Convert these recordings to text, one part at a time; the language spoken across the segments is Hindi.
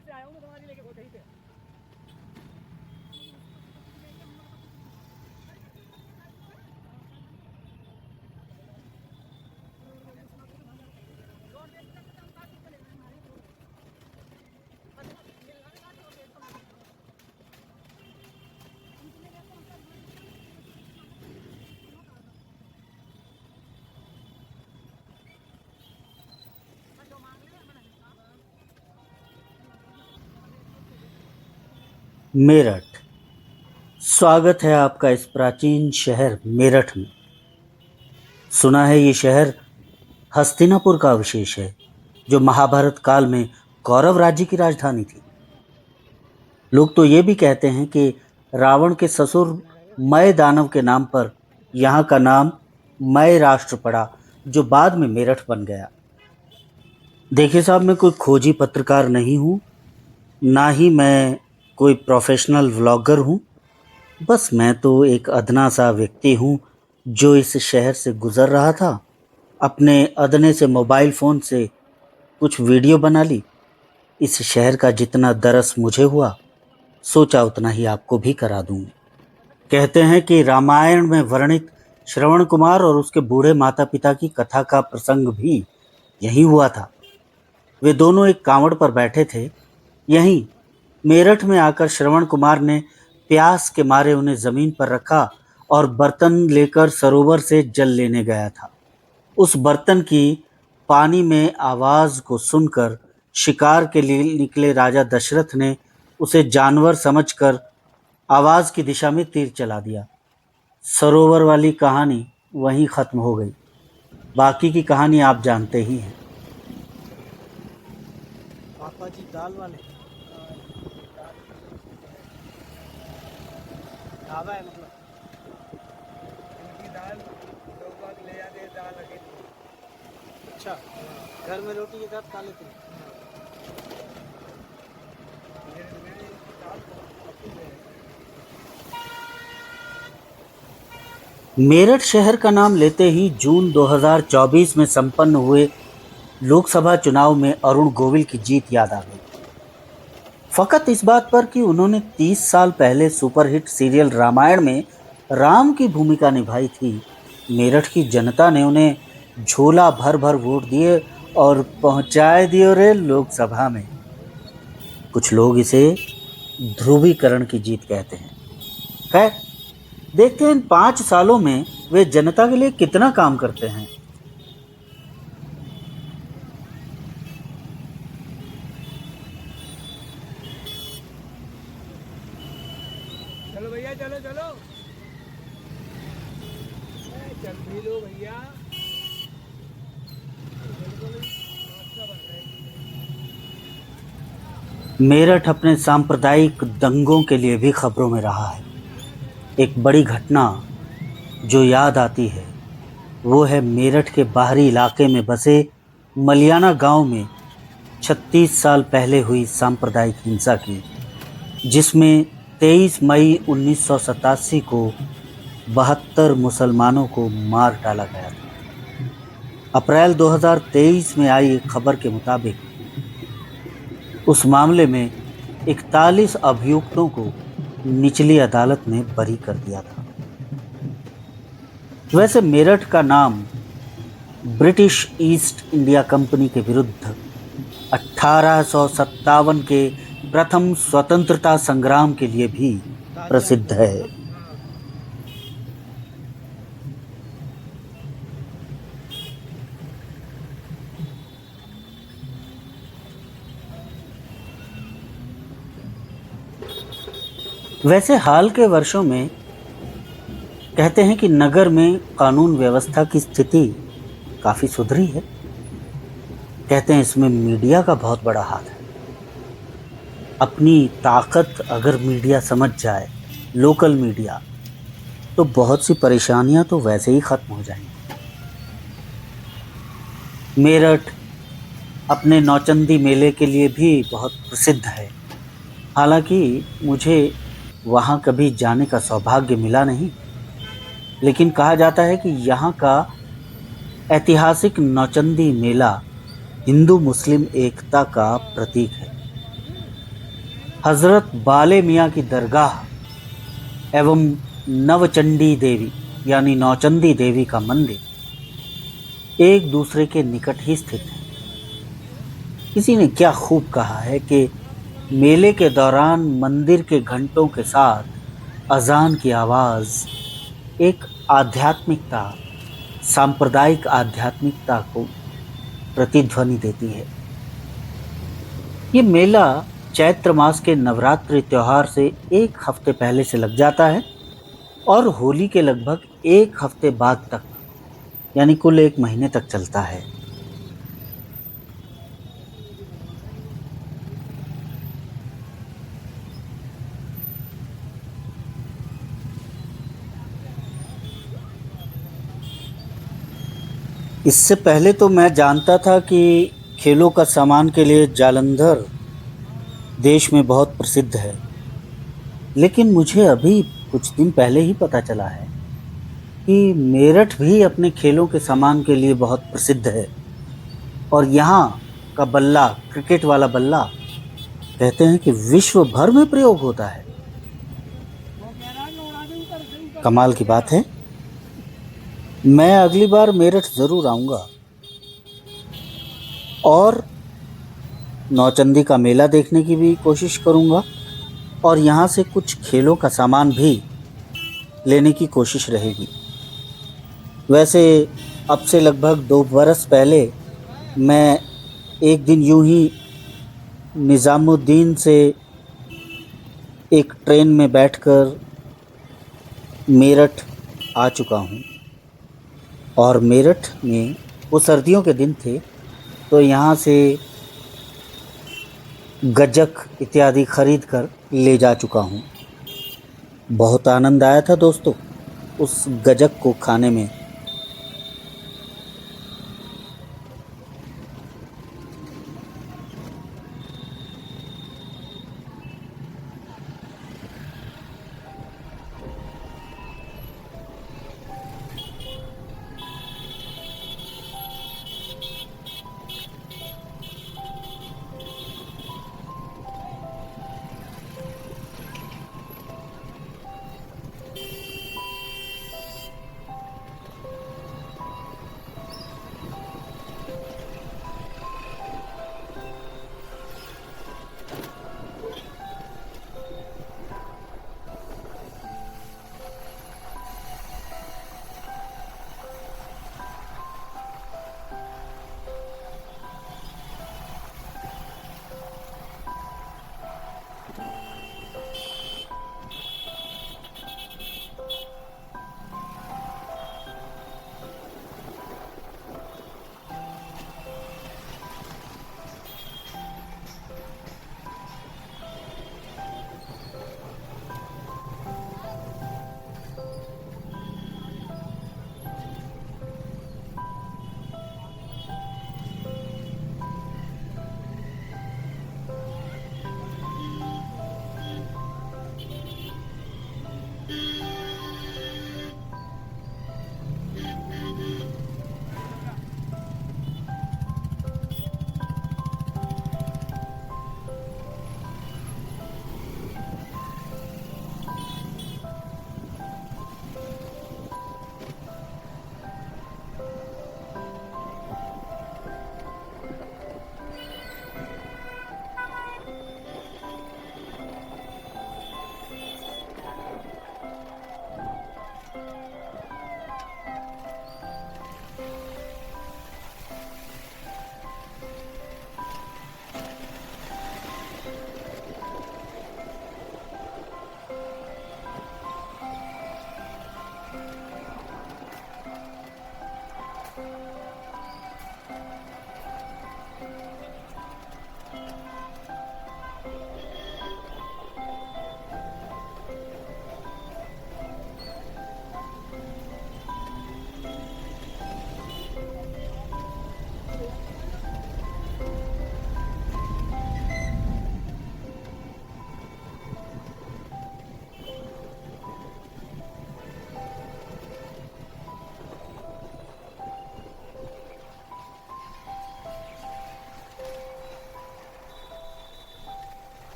से आया हूँ मैं दवाई लेके कहीं पे। मेरठ। स्वागत है आपका इस प्राचीन शहर मेरठ में। सुना है ये शहर हस्तिनापुर का अवशेष है, जो महाभारत काल में कौरव राज्य की राजधानी थी। लोग तो ये भी कहते हैं कि रावण के ससुर मय दानव के नाम पर यहाँ का नाम मय राष्ट्र पड़ा, जो बाद में मेरठ बन गया। देखिए साहब, मैं कोई खोजी पत्रकार नहीं हूँ, ना ही मैं कोई प्रोफेशनल व्लॉगर हूँ। बस मैं तो एक अदना सा व्यक्ति हूँ, जो इस शहर से गुजर रहा था। अपने अदने से मोबाइल फ़ोन से कुछ वीडियो बना ली। इस शहर का जितना दरस मुझे हुआ, सोचा उतना ही आपको भी करा दूँ। कहते हैं कि रामायण में वर्णित श्रवण कुमार और उसके बूढ़े माता पिता की कथा का प्रसंग भी यही हुआ था। वे दोनों एक कांवड़ पर बैठे थे। यहीं मेरठ में आकर श्रवण कुमार ने प्यास के मारे उन्हें जमीन पर रखा और बर्तन लेकर सरोवर से जल लेने गया था। उस बर्तन की पानी में आवाज को सुनकर शिकार के लिए निकले राजा दशरथ ने उसे जानवर समझकर आवाज की दिशा में तीर चला दिया। सरोवर वाली कहानी वहीं खत्म हो गई। बाकी की कहानी आप जानते ही हैं। पापा जी दाल वाले ढाबा है मतलब। इनकी दाल लोग बाग ले जाते हैं, दाल अकेली। अच्छा, घर में रोटी के साथ खा लेते हैं। मेरठ शहर का नाम लेते ही जून 2024 में संपन्न हुए लोकसभा चुनाव में अरुण गोविल की जीत याद आ गई। फकत इस बात पर कि उन्होंने 30 साल पहले सुपरहिट सीरियल रामायण में राम की भूमिका निभाई थी। मेरठ की जनता ने उन्हें झोला भर भर वोट दिए और पहुंचाए दिए रे लोकसभा में। कुछ लोग इसे ध्रुवीकरण की जीत कहते हैं। खैर, देखते हैं इन 5 सालों में वे जनता के लिए कितना काम करते हैं। चलो भैया, चलो चलो, चल भी लो भैया। मेरठ अपने सांप्रदायिक दंगों के लिए भी खबरों में रहा है। एक बड़ी घटना जो याद आती है वो है मेरठ के बाहरी इलाके में बसे मलियाना गांव में 36 साल पहले हुई सांप्रदायिक हिंसा की, जिसमें 23 मई 1987 को 72 मुसलमानों को मार डाला गया था। अप्रैल 2023 में आई एक खबर के मुताबिक उस मामले में 41 अभियुक्तों को निचली अदालत ने बरी कर दिया था। वैसे मेरठ का नाम ब्रिटिश ईस्ट इंडिया कंपनी के विरुद्ध 1857 के प्रथम स्वतंत्रता संग्राम के लिए भी प्रसिद्ध है। वैसे हाल के वर्षों में कहते हैं कि नगर में कानून व्यवस्था की स्थिति काफ़ी सुधरी है। कहते हैं इसमें मीडिया का बहुत बड़ा हाथ है। अपनी ताकत अगर मीडिया समझ जाए, लोकल मीडिया, तो बहुत सी परेशानियां तो वैसे ही ख़त्म हो जाएंगी। मेरठ अपने नौचंदी मेले के लिए भी बहुत प्रसिद्ध है। हालांकि मुझे वहाँ कभी जाने का सौभाग्य मिला नहीं, लेकिन कहा जाता है कि यहाँ का ऐतिहासिक नौचंदी मेला हिंदू मुस्लिम एकता का प्रतीक है। हजरत बाले मियाँ की दरगाह एवं नवचंडी देवी यानी नौचंदी देवी का मंदिर एक दूसरे के निकट ही स्थित है। किसी ने क्या खूब कहा है कि मेले के दौरान मंदिर के घंटों के साथ अजान की आवाज़ एक आध्यात्मिकता, सांप्रदायिक आध्यात्मिकता को प्रतिध्वनि देती है। ये मेला चैत्र मास के नवरात्रि त्योहार से एक हफ्ते पहले से लग जाता है और होली के लगभग एक हफ्ते बाद तक यानी कुल एक महीने तक चलता है। इससे पहले तो मैं जानता था कि खेलों का सामान के लिए जालंधर देश में बहुत प्रसिद्ध है, लेकिन मुझे अभी कुछ दिन पहले ही पता चला है कि मेरठ भी अपने खेलों के सामान के लिए बहुत प्रसिद्ध है। और यहाँ का बल्ला, क्रिकेट वाला बल्ला, कहते हैं कि विश्व भर में प्रयोग होता है। कमाल की बात है। मैं अगली बार मेरठ ज़रूर आऊँगा और नौचंदी का मेला देखने की भी कोशिश करूँगा और यहाँ से कुछ खेलों का सामान भी लेने की कोशिश रहेगी। वैसे अब से लगभग 2 बरस पहले मैं एक दिन यूं ही निज़ामुद्दीन से एक ट्रेन में बैठकर मेरठ आ चुका हूँ और मेरठ में वो सर्दियों के दिन थे तो यहाँ से गज्जक इत्यादि खरीद कर ले जा चुका हूँ। बहुत आनंद आया था दोस्तों उस गज्जक को खाने में।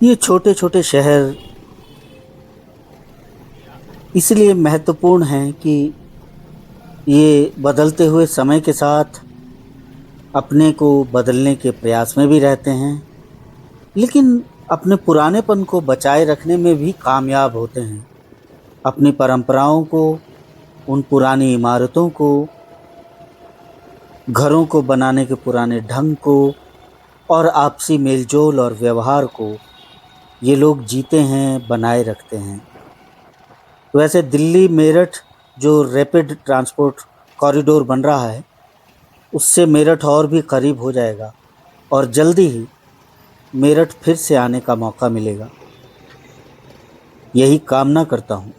ये छोटे छोटे शहर इसलिए महत्वपूर्ण हैं कि ये बदलते हुए समय के साथ अपने को बदलने के प्रयास में भी रहते हैं, लेकिन अपने पुरानेपन को बचाए रखने में भी कामयाब होते हैं। अपनी परंपराओं को, उन पुरानी इमारतों को, घरों को बनाने के पुराने ढंग को और आपसी मेलजोल और व्यवहार को ये लोग जीते हैं, बनाए रखते हैं। वैसे दिल्ली मेरठ जो रैपिड ट्रांसपोर्ट कॉरिडोर बन रहा है, उससे मेरठ और भी करीब हो जाएगा और जल्दी ही मेरठ फिर से आने का मौका मिलेगा। यही कामना करता हूँ।